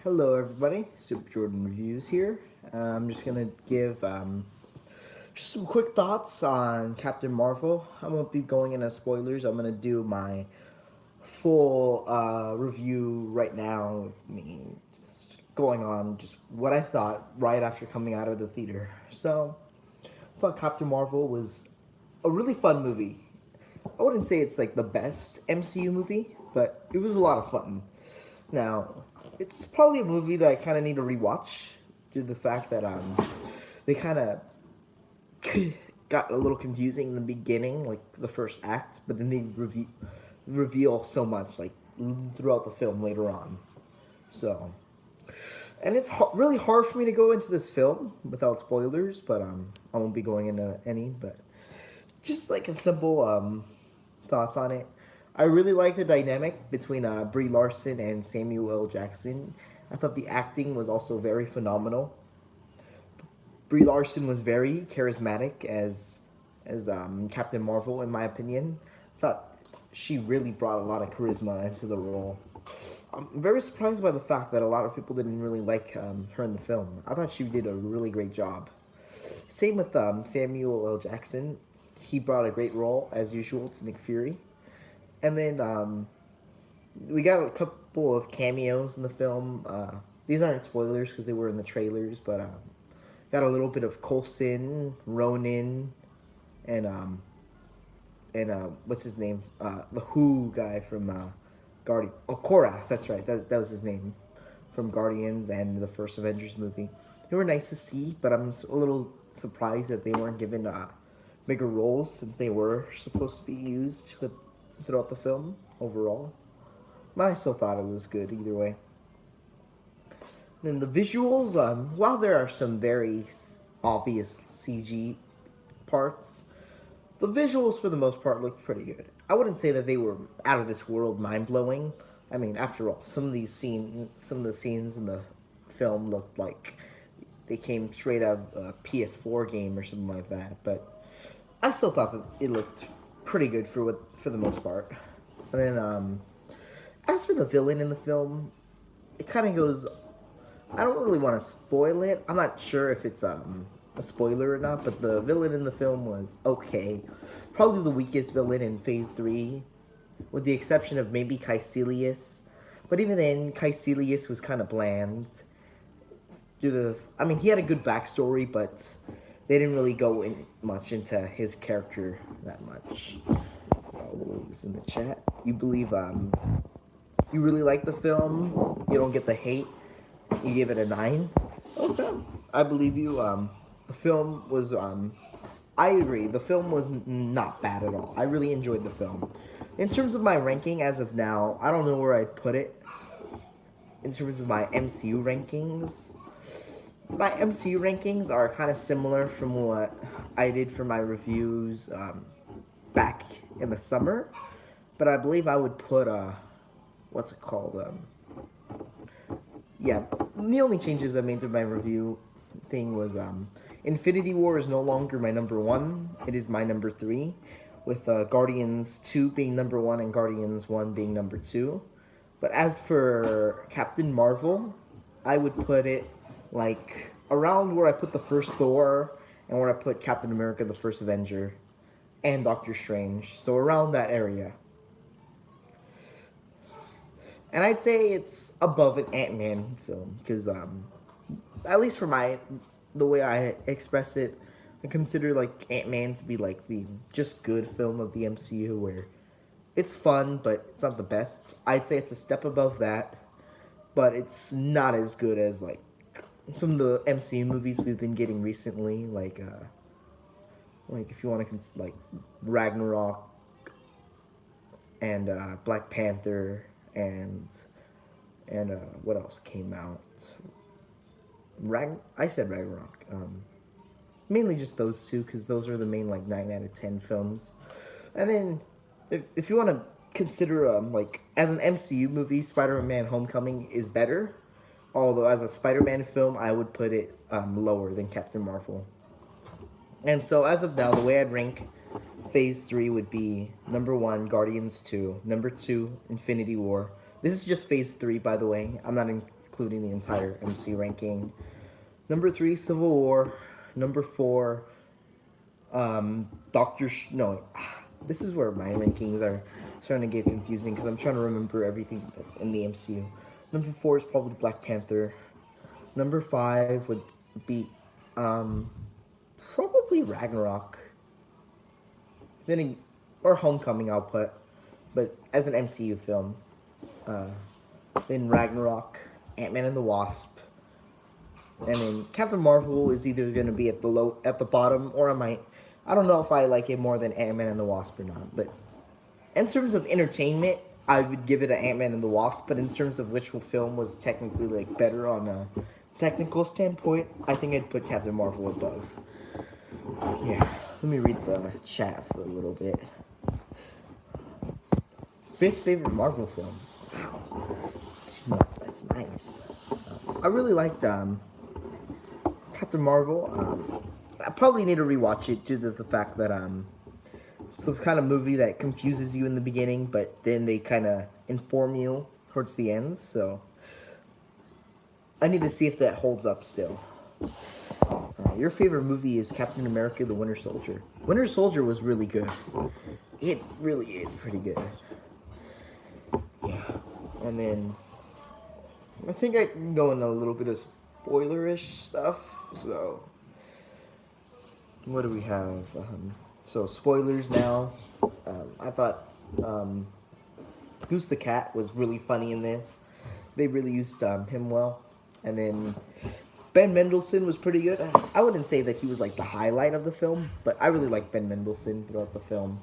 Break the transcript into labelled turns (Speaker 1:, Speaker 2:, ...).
Speaker 1: Hello, everybody. Super Jordan Reviews here. I'm just gonna give just some quick thoughts on Captain Marvel. I won't be going into spoilers. I'm gonna do my full review right now with me just going on just what I thought right after coming out of the theater. So, I thought Captain Marvel was a really fun movie. I wouldn't say it's like the best MCU movie, but it was a lot of fun. Now, it's probably a movie that I kind of need to rewatch due to the fact that they kind of got a little confusing in the beginning, like the first act, but then they reveal so much like throughout the film later on. So, and it's really hard for me to go into this film without spoilers, but I won't be going into any, but just like a simple thoughts on it. I really like the dynamic between Brie Larson and Samuel L. Jackson. I thought the acting was also very phenomenal. Brie Larson was very charismatic as Captain Marvel, in my opinion. I thought she really brought a lot of charisma into the role. I'm very surprised by the fact that a lot of people didn't really like her in the film. I thought she did a really great job. Same with Samuel L. Jackson. He brought a great role, as usual, to Nick Fury. And then we got a couple of cameos in the film. These aren't spoilers because they were in the trailers, but got a little bit of Coulson, Ronan, and what's his name? The Who guy from Guardian. Oh, Korath. That's right. That was his name from Guardians and the first Avengers movie. They were nice to see, but I'm a little surprised that they weren't given bigger roles since they were supposed to be used throughout the film overall. But I still thought it was good either way. Then the visuals, while there are some very obvious CG parts, the visuals for the most part looked pretty good. I wouldn't say that they were out of this world, mind blowing. I mean, after all, some of the scenes in the film looked like they came straight out of a PS4 game or something like that. But I still thought that it looked pretty good for the most part. And then, as for the villain in the film, it kind of goes. I don't really want to spoil it. I'm not sure if it's a spoiler or not, but the villain in the film was okay. Probably the weakest villain in Phase 3, with the exception of maybe Caecilius. But even then, Caecilius was kind of bland. He had a good backstory, but they didn't really go in much into his character that much. We'll leave this in the chat. You believe you really like the film? You don't get the hate? You give it a 9? Okay. I believe you. The film was, I agree. The film was not bad at all. I really enjoyed the film. In terms of my ranking as of now, I don't know where I'd put it. In terms of my MCU rankings, my MCU rankings are kind of similar from what I did for my reviews back in the summer. But I believe I would put, what's it called? Yeah, the only changes I made to my review thing was Infinity War is no longer my number 1. It is my number 3, with Guardians 2 being number 1 and Guardians 1 being number 2. But as for Captain Marvel, I would put it like around where I put the first Thor and where I put Captain America, the first Avenger, and Doctor Strange. So around that area. And I'd say it's above an Ant-Man film because, at least for the way I express it, I consider like Ant-Man to be like the just good film of the MCU where it's fun, but it's not the best. I'd say it's a step above that, but it's not as good as like some of the MCU movies we've been getting recently, like if you want to like Ragnarok and Black Panther. And what else came out? I said Ragnarok. Mainly just those two, because those are the main like 9 out of 10 films. And then, if you want to consider like as an MCU movie, Spider-Man: Homecoming is better. Although as a Spider-Man film, I would put it lower than Captain Marvel. And so as of now, the way I'd rank Phase 3 would be number 1, Guardians 2, number 2, Infinity War. This is just Phase 3, by the way. I'm not including the entire MC ranking. Number 3, Civil War. Number 4, no, this is where my rankings are starting to get confusing because I'm trying to remember everything that's in the MCU. Number 4 is probably Black Panther. Number 5 would be probably Ragnarok. Or Homecoming I'll put, but as an MCU film. Then Ragnarok, Ant-Man and the Wasp. And then Captain Marvel is either going to be at the bottom, or I don't know if I like it more than Ant-Man and the Wasp or not. But in terms of entertainment, I would give it an Ant-Man and the Wasp. But in terms of which film was technically like better on a technical standpoint, I think I'd put Captain Marvel above. Yeah, let me read the chat for a little bit. 5th favorite Marvel film. Wow, that's nice. I really liked Captain Marvel. I probably need to rewatch it due to the fact that it's the kind of movie that confuses you in the beginning, but then they kind of inform you towards the end. So I need to see if that holds up still. Your favorite movie is Captain America: The Winter Soldier. Winter Soldier was really good. It really is pretty good. Yeah, and then I think I can go into a little bit of spoilerish stuff. So, what do we have? So, spoilers now. I thought Goose the Cat was really funny in this. They really used him well. And then Ben Mendelsohn was pretty good. I wouldn't say that he was like the highlight of the film, but I really liked Ben Mendelsohn throughout the film.